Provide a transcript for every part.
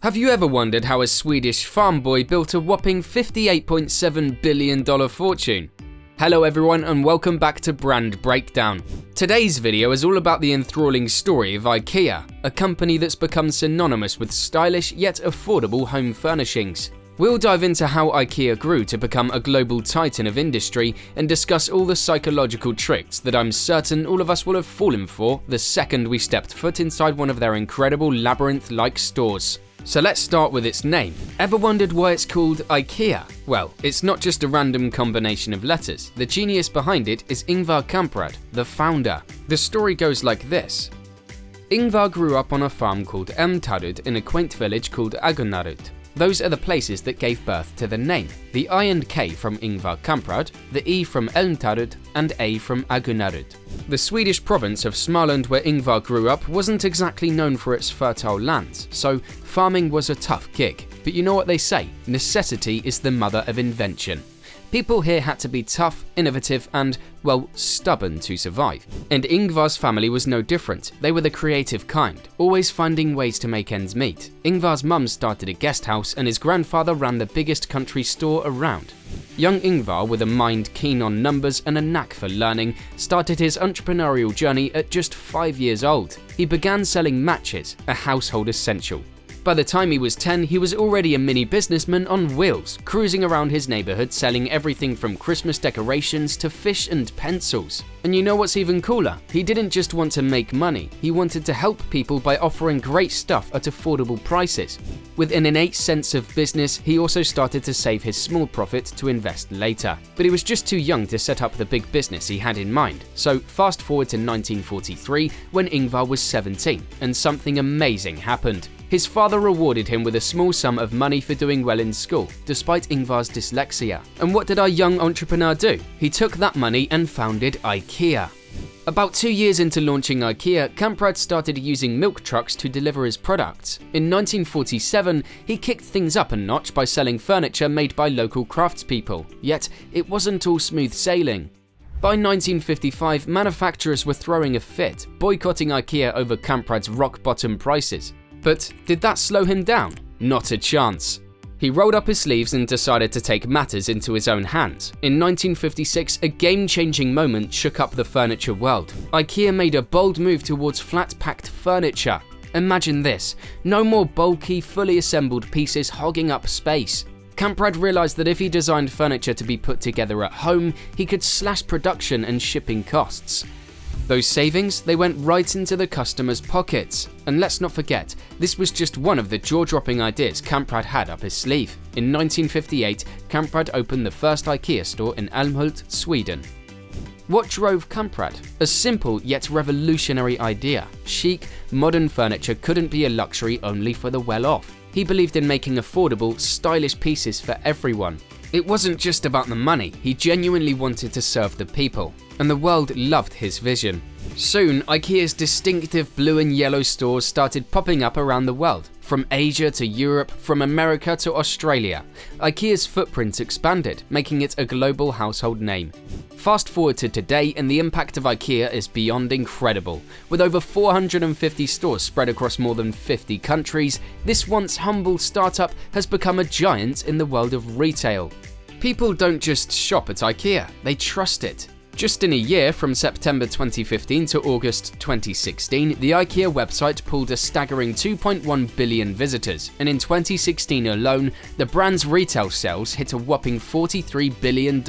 Have you ever wondered how a Swedish farm boy built a whopping $58.7 billion fortune? Hello everyone and welcome back to Brand Breakdown. Today's video is all about the enthralling story of Ikea, a company that's become synonymous with stylish yet affordable home furnishings. We'll dive into how Ikea grew to become a global titan of industry and discuss all the psychological tricks that I'm certain all of us will have fallen for the second we stepped foot inside one of their incredible labyrinth-like stores. So let's start with its name. Ever wondered why it's called Ikea? Well, it's not just a random combination of letters. The genius behind it is Ingvar Kamprad, the founder. The story goes like this. Ingvar grew up on a farm called Elmtarud in a quaint village called Agunnarud. Those are the places that gave birth to the name. The I and K from Ingvar Kamprad, the E from Elmtarud, and A from Agunnarud. The Swedish province of Småland where Ingvar grew up wasn't exactly known for its fertile lands, so farming was a tough gig. But you know what they say, necessity is the mother of invention. People here had to be tough, innovative, and, well, stubborn to survive. And Ingvar's family was no different. They were the creative kind, always finding ways to make ends meet. Ingvar's mum started a guest house and his grandfather ran the biggest country store around. Young Ingvar, with a mind keen on numbers and a knack for learning, started his entrepreneurial journey at just 5 years old. He began selling matches, a household essential. By the time he was 10, he was already a mini businessman on wheels, cruising around his neighborhood selling everything from Christmas decorations to fish and pencils. And you know what's even cooler? He didn't just want to make money, he wanted to help people by offering great stuff at affordable prices. With an innate sense of business, he also started to save his small profit to invest later. But he was just too young to set up the big business he had in mind. So fast forward to 1943 when Ingvar was 17, and something amazing happened. His father rewarded him with a small sum of money for doing well in school, despite Ingvar's dyslexia. And what did our young entrepreneur do? He took that money and founded Ikea. About 2 years into launching Ikea, Kamprad started using milk trucks to deliver his products. In 1947, he kicked things up a notch by selling furniture made by local craftspeople. Yet, it wasn't all smooth sailing. By 1955, manufacturers were throwing a fit, boycotting Ikea over Kamprad's rock-bottom prices. But did that slow him down? Not a chance. He rolled up his sleeves and decided to take matters into his own hands. In 1956, a game-changing moment shook up the furniture world. Ikea made a bold move towards flat-packed furniture. Imagine this, no more bulky, fully assembled pieces hogging up space. Kamprad realized that if he designed furniture to be put together at home, he could slash production and shipping costs. Those savings, they went right into the customer's pockets. And let's not forget, this was just one of the jaw-dropping ideas Kamprad had up his sleeve. In 1958, Kamprad opened the first Ikea store in Älmhult, Sweden. What drove Kamprad? A simple yet revolutionary idea. Chic, modern furniture couldn't be a luxury only for the well-off. He believed in making affordable, stylish pieces for everyone. It wasn't just about the money, he genuinely wanted to serve the people. And the world loved his vision. Soon, Ikea's distinctive blue and yellow stores started popping up around the world. From Asia to Europe, from America to Australia, Ikea's footprint expanded, making it a global household name. Fast forward to today and the impact of Ikea is beyond incredible. With over 450 stores spread across more than 50 countries, this once humble startup has become a giant in the world of retail. People don't just shop at Ikea, they trust it. Just in a year, from September 2015 to August 2016, the Ikea website pulled a staggering 2.1 billion visitors, and in 2016 alone, the brand's retail sales hit a whopping $43 billion.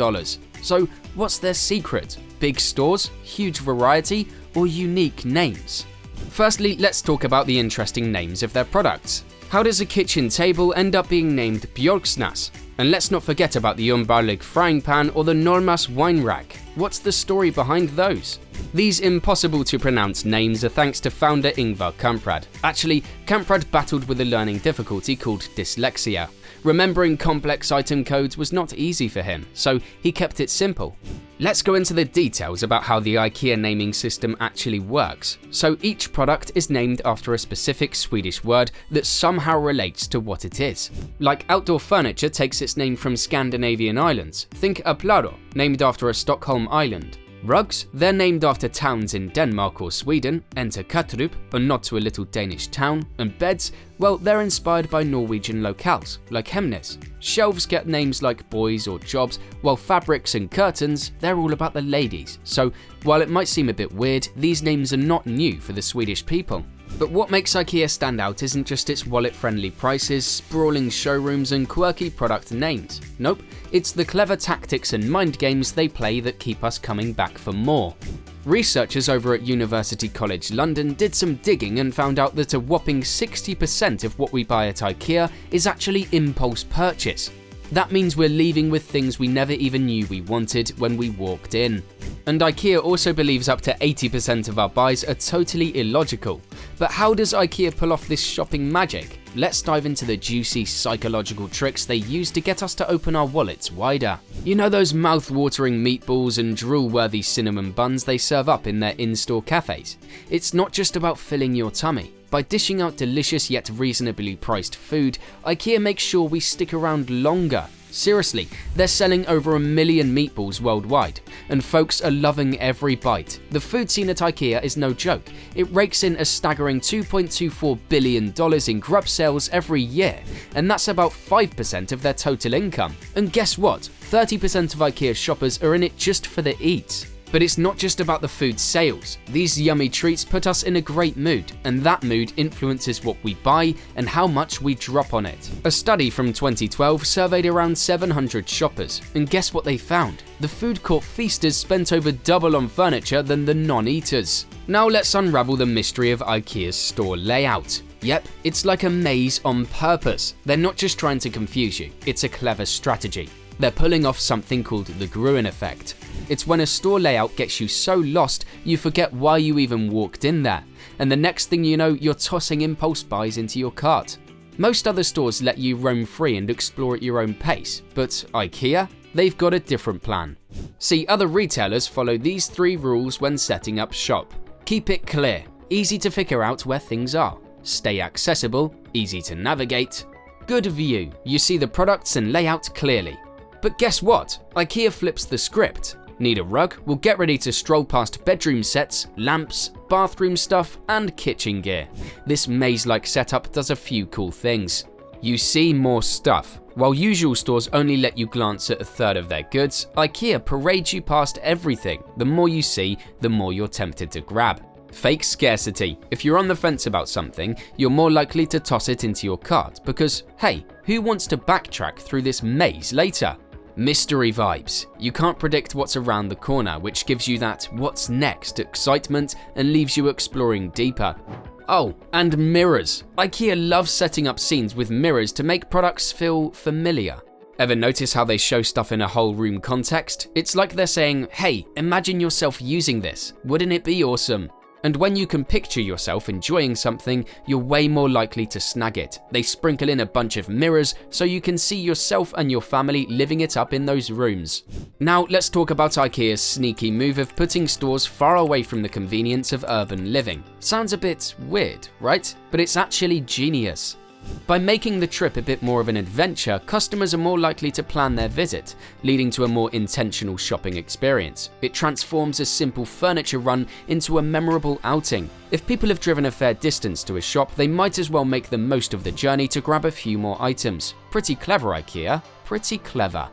So what's their secret? Big stores, huge variety, or unique names? Firstly, let's talk about the interesting names of their products. How does a kitchen table end up being named Björksnäs? And let's not forget about the Umberlig frying pan or the Normas wine rack. What's the story behind those? These impossible to pronounce names are thanks to founder Ingvar Kamprad. Actually, Kamprad battled with a learning difficulty called dyslexia. Remembering complex item codes was not easy for him, so he kept it simple. Let's go into the details about how the Ikea naming system actually works. So each product is named after a specific Swedish word that somehow relates to what it is. Like outdoor furniture takes its name from Scandinavian islands. Think Applaro, named after a Stockholm island. Rugs, they're named after towns in Denmark or Sweden, enter Kattrup, a nod to a little Danish town, and beds, well, they're inspired by Norwegian locales, like Hemnes. Shelves get names like boys or jobs, while fabrics and curtains, they're all about the ladies. So, while it might seem a bit weird, these names are not new for the Swedish people. But what makes Ikea stand out isn't just its wallet-friendly prices, sprawling showrooms, and quirky product names. Nope, it's the clever tactics and mind games they play that keep us coming back for more. Researchers over at University College London did some digging and found out that a whopping 60% of what we buy at Ikea is actually impulse purchase. That means we're leaving with things we never even knew we wanted when we walked in. And Ikea also believes up to 80% of our buys are totally illogical. But how does Ikea pull off this shopping magic? Let's dive into the juicy psychological tricks they use to get us to open our wallets wider. You know those mouth-watering meatballs and drool-worthy cinnamon buns they serve up in their in-store cafes? It's not just about filling your tummy. By dishing out delicious yet reasonably priced food, Ikea makes sure we stick around longer. Seriously, they're selling over 1 million meatballs worldwide, and folks are loving every bite. The food scene at Ikea is no joke. It rakes in a staggering $2.24 billion in grub sales every year, and that's about 5% of their total income. And guess what? 30% of Ikea shoppers are in it just for the eats. But it's not just about the food sales. These yummy treats put us in a great mood, and that mood influences what we buy and how much we drop on it. A study from 2012 surveyed around 700 shoppers, and guess what they found? The food court feasters spent over double on furniture than the non-eaters. Now let's unravel the mystery of Ikea's store layout. Yep, it's like a maze on purpose. They're not just trying to confuse you, it's a clever strategy. They're pulling off something called the Gruen effect. It's when a store layout gets you so lost, you forget why you even walked in there, and the next thing you know, you're tossing impulse buys into your cart. Most other stores let you roam free and explore at your own pace, but Ikea? They've got a different plan. See, other retailers follow these 3 rules when setting up shop. Keep it clear, easy to figure out where things are. Stay accessible, easy to navigate. Good view, you see the products and layout clearly. But guess what? Ikea flips the script. Need a rug? Well, get ready to stroll past bedroom sets, lamps, bathroom stuff, and kitchen gear. This maze-like setup does a few cool things. You see more stuff. While usual stores only let you glance at 1/3 of their goods, Ikea parades you past everything. The more you see, the more you're tempted to grab. Fake scarcity. If you're on the fence about something, you're more likely to toss it into your cart because, hey, who wants to backtrack through this maze later? Mystery vibes. You can't predict what's around the corner, which gives you that what's next excitement and leaves you exploring deeper. Oh, and mirrors. Ikea loves setting up scenes with mirrors to make products feel familiar. Ever notice how they show stuff in a whole room context? It's like they're saying, hey, imagine yourself using this. Wouldn't it be awesome? And when you can picture yourself enjoying something, you're way more likely to snag it. They sprinkle in a bunch of mirrors so you can see yourself and your family living it up in those rooms. Now let's talk about Ikea's sneaky move of putting stores far away from the convenience of urban living. Sounds a bit weird, right? But it's actually genius. By making the trip a bit more of an adventure, customers are more likely to plan their visit, leading to a more intentional shopping experience. It transforms a simple furniture run into a memorable outing. If people have driven a fair distance to a shop, they might as well make the most of the journey to grab a few more items. Pretty clever, Ikea. Pretty clever.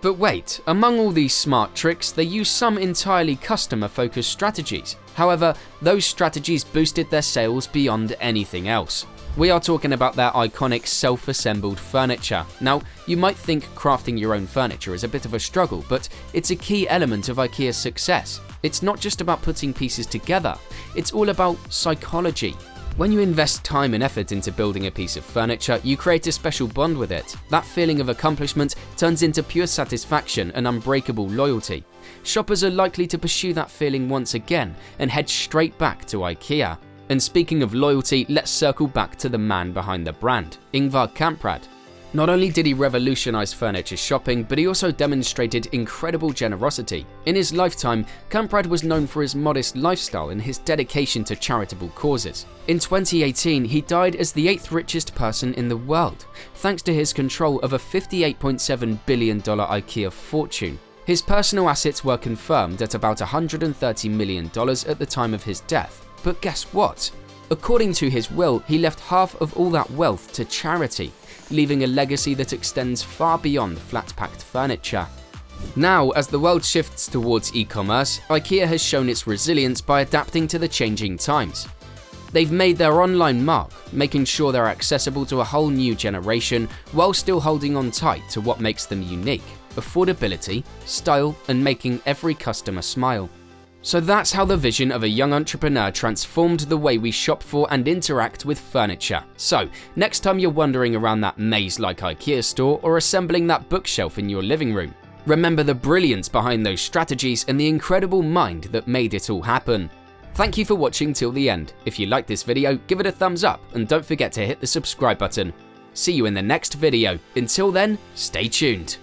But wait, among all these smart tricks, they use some entirely customer-focused strategies. However, those strategies boosted their sales beyond anything else. We are talking about their iconic self-assembled furniture. Now, you might think crafting your own furniture is a bit of a struggle, but it's a key element of Ikea's success. It's not just about putting pieces together, it's all about psychology. When you invest time and effort into building a piece of furniture, you create a special bond with it. That feeling of accomplishment turns into pure satisfaction and unbreakable loyalty. Shoppers are likely to pursue that feeling once again and head straight back to Ikea. And speaking of loyalty, let's circle back to the man behind the brand, Ingvar Kamprad. Not only did he revolutionize furniture shopping, but he also demonstrated incredible generosity. In his lifetime, Kamprad was known for his modest lifestyle and his dedication to charitable causes. In 2018, he died as the 8th richest person in the world, thanks to his control of a $58.7 billion Ikea fortune. His personal assets were confirmed at about $130 million at the time of his death, but guess what? According to his will, he left half of all that wealth to charity, leaving a legacy that extends far beyond flat-packed furniture. Now, as the world shifts towards e-commerce, Ikea has shown its resilience by adapting to the changing times. They've made their online mark, making sure they're accessible to a whole new generation while still holding on tight to what makes them unique: affordability, style, and making every customer smile. So that's how the vision of a young entrepreneur transformed the way we shop for and interact with furniture. So, next time you're wandering around that maze-like Ikea store or assembling that bookshelf in your living room, remember the brilliance behind those strategies and the incredible mind that made it all happen. Thank you for watching till the end. If you liked this video, give it a thumbs up and don't forget to hit the subscribe button. See you in the next video. Until then, stay tuned.